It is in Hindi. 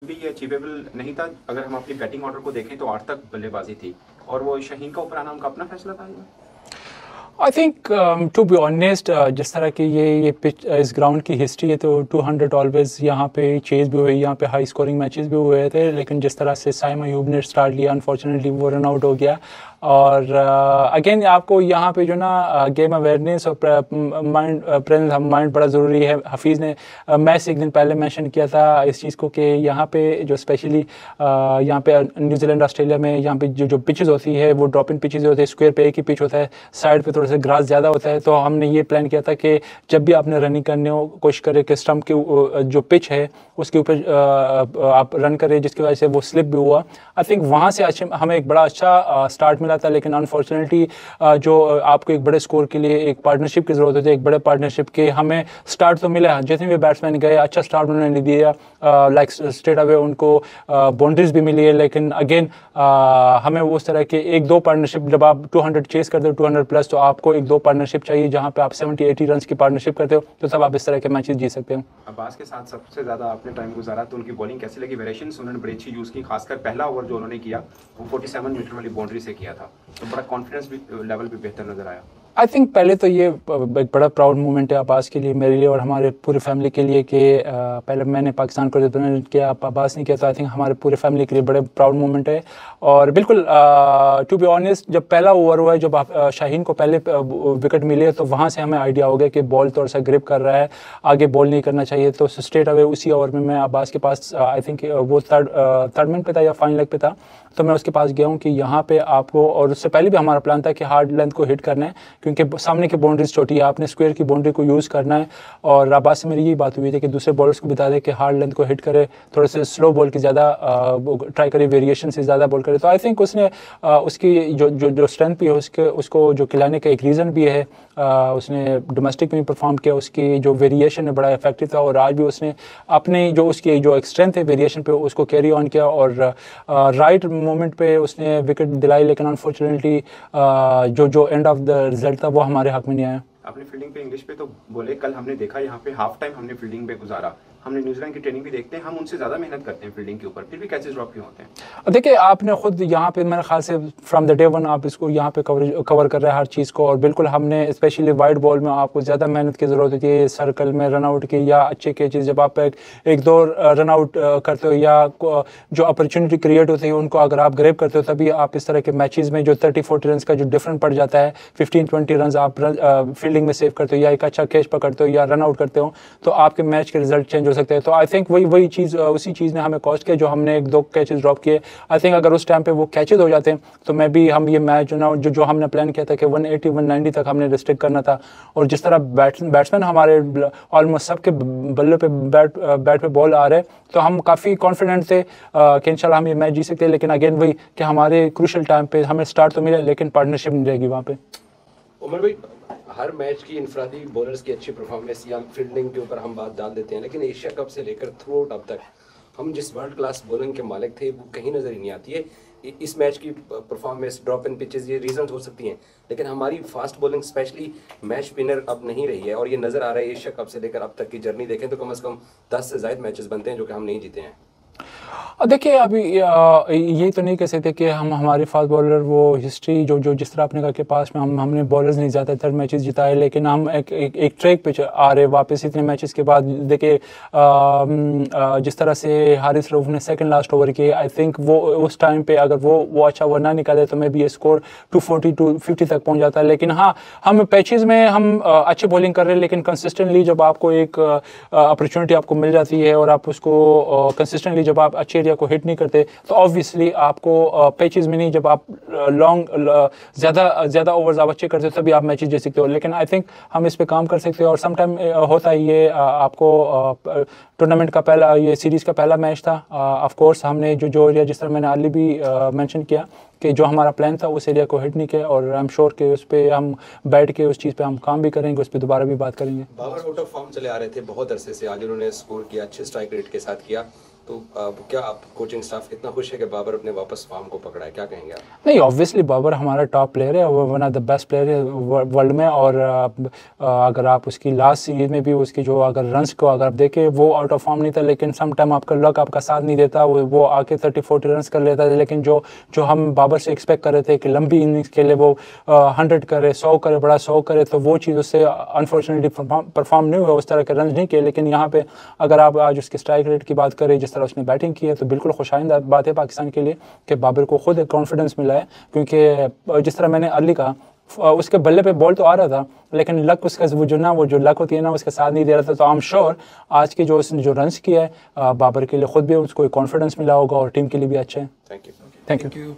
भी ये अचीवेबल नहीं था। अगर हम अपनी बैटिंग ऑर्डर को देखें तो 8 तक बल्लेबाजी थी और वो शाहीन का ऊपर आना उनका अपना फैसला था। I think to be honest जिस तरह की ये पिच इस ग्राउंड की हिस्ट्री है तो 200 ऑलवेज यहाँ पे चेज भी हुई, यहाँ पे हाई स्कोरिंग मैचेस भी हुए थे, लेकिन जिस तरह से साइम अयूब ने स्टार्ट लिया अनफॉर्चुनेटली वो रन आउट हो गया। और अगेन आपको यहाँ पे जो ना गेम अवेयरनेस और माइंड प्रेजेंस माइंड बड़ा ज़रूरी है। हफीज़ ने मैच से एक दिन पहले मेंशन किया था इस चीज़ को कि यहाँ पे जो स्पेशली यहाँ पे न्यूजीलैंड ऑस्ट्रेलिया में यहाँ पे जो पिचेस होती है वो ड्रॉप इन पिचेस होते हैं, स्क्वायर पे एक ही पिच होता है, साइड पे थोड़ा सा ग्रास ज़्यादा होता है। तो हमने ये प्लान किया था कि जब भी आपने रनिंग करने हो कोशिश करें कि स्टम्प के जो पिच है उसके ऊपर आप रन करें, जिसकी वजह से वो स्लिप भी हुआ। आई थिंक वहाँ से अच्छे हमें एक बड़ा अच्छा स्टार्ट मिला था, लेकिन अनफॉर्चुनेटली जो आपको एक बड़े स्कोर के लिए एक पार्टनरशिप की ज़रूरत होती है, एक बड़े पार्टनरशिप के हमें स्टार्ट तो मिला। जितने भी बैट्समैन गए अच्छा स्टार्ट उन्होंने दिया, लाइक स्ट्रेट अवे उनको बाउंड्रीज भी मिली है, लेकिन अगेन हमें उस तरह के एक दो पार्टनरशिप, जब आप 200 चेस करते हो 200 प्लस, तो आपको एक दो पार्टनरशिप चाहिए जहाँ पे आप 70-80 रन की पार्टनरशिप करते हो, तो तब आप इस तरह के मैचेस जीत सकते हो। अब्बास के साथ सबसे ज़्यादा आपने टाइम गुजारा तो उनकी बॉलिंग कैसी लगी? वेरिएशंस उन्होंने बड़ी अच्छी यूज़ की, खासकर पहला ओवर जो उन्होंने किया वो 47 मीटर वाली बाउंड्री से किया था, तो बड़ा कॉन्फिडेंस भी लेवल भी बेहतर नजर आया। आई थिंक पहले तो ये एक बड़ा प्राउड मोमेंट है अब्बास के लिए, मेरे लिए और हमारे पूरे फैमिली के लिए कि पहले मैंने पाकिस्तान को रिप्रेजेंट किया, अब्बास ने किया, तो आई थिंक हमारे पूरे फैमिली के लिए बड़े प्राउड मोमेंट है। और बिल्कुल टू बी ऑनेस्ट जब पहला ओवर हुआ है, जब शाहीन को पहले विकेट मिले तो वहाँ से हमें आइडिया हो गया कि बॉल थोड़ा सा ग्रिप कर रहा है, आगे बॉल नहीं करना चाहिए। तो स्ट्रेट अवे उसी ओवर में मैं अब्बास के पास, आई थिंक वो थर्ड मैन पे था या फाइनल लेग पे था, तो मैं उसके पास गया हूँ कि यहाँ पे आपको, और उससे पहले भी हमारा प्लान था कि हार्ड लेंथ को हिट करना है क्योंकि सामने की बाउंड्रीज छोटी है, आपने स्क्वायर की बाउंड्री को यूज़ करना है। और अब्बास से मेरी यही बात हुई थी कि दूसरे बॉलर्स को बता दें कि हार्ड लेंथ को हिट करे, थोड़े से स्लो बॉल की ज़्यादा ट्राई करे, वेरिएशन से ज़्यादा बॉल करे। तो आई थिंक उसने उसकी जो स्ट्रेंथ भी है उसको जो खिलाने का एक रीज़न भी है, उसने डोमेस्टिक में परफॉर्म किया, उसकी जो वेरिएशन है बड़ा इफेक्टिव था, और आज भी उसने अपनी जो उसकी जो एक स्ट्रेंथ है वेरिएशन पे उसको कैरी ऑन किया और राइट मोमेंट पे उसने विकेट दिलाई। लेकिन अनफॉर्चुनेटली जो एंड ऑफ द रिजल्ट था वो हमारे हक में नहीं आया। आपने फील्डिंग पे इंग्लिश पे तो बोले, कल हमने देखा यहाँ पे हाफ टाइम हमने फील्डिंग पे गुजारा। हमने न्यूजीलैंड की ट्रेनिंग भी देखते हैं, हम उनसे ज़्यादा मेहनत करते हैं फील्डिंग के ऊपर, फिर भी कैचेस ड्रॉप क्यों होते हैं? देखिए आपने खुद यहाँ पे मेरे ख्याल से फ्रॉम द डे वन आप इसको यहाँ पे कवर कर रहे हैं हर चीज़ को, और बिल्कुल हमने स्पेशली वाइड बॉल में आपको ज़्यादा मेहनत की ज़रूरत होती है, सर्कल में रन आउट की या अच्छे कैचेस, जब आप एक दो रन आउट करते हो या जो अपॉर्चुनिटी क्रिएट होती है उनको अगर आप ग्रैब करते हो, तभी आप इस तरह के मैचेस में जो 30-40 रन का जो डिफरेंस पड़ जाता है, 15-20 रन आप फील्डिंग में सेव करते हो या एक अच्छा कैच पकड़ते हो या रन आउट करते हो, तो आपके मैच के रिजल्ट चेंज हो सकते हैं। तो आई थिंक वही चीज़ उसी चीज़ ने हमें कॉस्ट किया, जो हमने एक दो कैचेस ड्रॉप किए। आई थिंक अगर उस टाइम पे वो कैचेस हो जाते हैं तो मैं भी हम ये मैच जो हमने प्लान किया था कि 180-190 तक हमने रिस्ट्रिक्ट करना था, और जिस तरह बैट्समैन हमारे ऑलमोस्ट सबके बल्ले पे बैट पे बॉल आ रहे, तो हम काफ़ी कॉन्फिडेंट थे कि इंशाल्लाह हम ये मैच जीत सकते हैं। लेकिन अगेन वही कि हमारे क्रूशल टाइम पे हमें स्टार्ट तो मिला लेकिन पार्टनरशिप नहीं रहेगी वहाँ पे। उमर भाई, हर मैच की इनफरादी बॉलर्स की अच्छी परफॉर्मेंस या फील्डिंग के ऊपर हम बात डाल देते हैं, लेकिन एशिया कप से लेकर थ्रू आउट अब तक हम जिस वर्ल्ड क्लास बॉलिंग के मालिक थे वो कहीं नज़र ही नहीं आती है। इस मैच की परफॉर्मेंस, ड्रॉप इन पिचेस, ये रीजन हो सकती हैं, लेकिन हमारी fast bowling specially match winner अब नहीं रही है, और ये नज़र आ रहा है एशिया कप से लेकर अब तक की जर्नी देखें तो कम से कम 10 से ज़ायद मैचेस बनते हैं जो कि हम नहीं जीते हैं। देखिए अभी ये तो नहीं कह सकते कि हम हमारे फास्ट बॉलर वो हिस्ट्री जो जिस तरह अपने घर के पास में हमने बॉलर्स नहीं ज़्यादातर मैचेस जिताए, लेकिन हम एक ट्रैक पे आ रहे वापस इतने मैचेस के बाद। देखिए जिस तरह से हारिस रऊफ ने सेकंड लास्ट ओवर किए, आई थिंक वो उस टाइम पे अगर वो अच्छा ओवर ना निकाले तो मे भी ये स्कोर 240-250 तक पहुँच जाता है। लेकिन हाँ, हम पैचेस में हम अच्छी बॉलिंग कर रहे हैं, लेकिन कंसिस्टेंटली जब आपको एक अपॉर्चुनिटी आपको मिल जाती है और आप उसको कंसिस्टेंटली जब आप अच्छे एरिया को हिट नहीं करते, तो ऑब्वियसली आपको पैचेस में नहीं, जब आप लॉन्ग ज़्यादा ओवर्स आप अच्छे करते हो तभी आप मैचेस जीत सकते हो। लेकिन आई थिंक हम इस पे काम कर सकते हो, और समटाइम होता है ये आपको टूर्नामेंट का पहला, ये सीरीज़ का पहला मैच था। ऑफ कोर्स हमने जो एरिया, जिस तरह मैंने अर्ली भी मेंशन किया कि जो हमारा प्लान था उस एरिया को हिट नहीं किया, और आई एम श्योर कि उस पर हम बैठ के उस चीज़ पे हम काम भी करेंगे, उस पर दोबारा भी बात करेंगे। बाबर आउट ऑफ फॉर्म चले आ रहे थे बहुत अरसे से, आज उन्होंने स्कोर किया, अच्छे स्ट्राइक रेट के साथ किया, तो क्या आप कोचिंग स्टाफ इतना खुश है कि बाबर अपने वापस फॉर्म को पकड़ा है, क्या कहेंगे आप? नहीं, ऑब्वियसली बाबर हमारा टॉप प्लेयर है, वो one of the best player है वर्ल्ड में। और अगर आप उसकी लास्ट सीरीज में भी उसकी जो अगर रन्स को अगर आप देखें, वो आउट ऑफ फॉर्म नहीं था, लेकिन सम टाइम आपका लक आपका साथ नहीं देता, वो आके 30-40 रन्स कर लेता था। लेकिन जो हम बाबर से एक्सपेक्ट कर रहे थे कि लंबी इनिंग्स खेले, वो 100 करे, 100 करे, बड़ा 100 करे, तो वो चीज़ उससे अनफॉर्चुनेटली परफॉर्म नहीं हुआ, उस तरह के रन नहीं किए। लेकिन यहाँ पे अगर आप आज उसके स्ट्राइक रेट की बात करें, जिस तरह उसने बैटिंग की है, तो बिल्कुल खुशाइंदा बात है पाकिस्तान के लिए कि बाबर को खुद कॉन्फिडेंस मिला है। क्योंकि जिस तरह मैंने अर्ली कहा, उसके बल्ले पे बॉल तो आ रहा था, लेकिन लक उसका वो जो लक होती है ना, उसके साथ नहीं दे रहा था। तो आई एम श्योर आज के जो उसने जो रन्स किया है, बाबर के लिए खुद भी उसको कॉन्फिडेंस मिला होगा और टीम के लिए भी अच्छा है। Thank you. Thank you.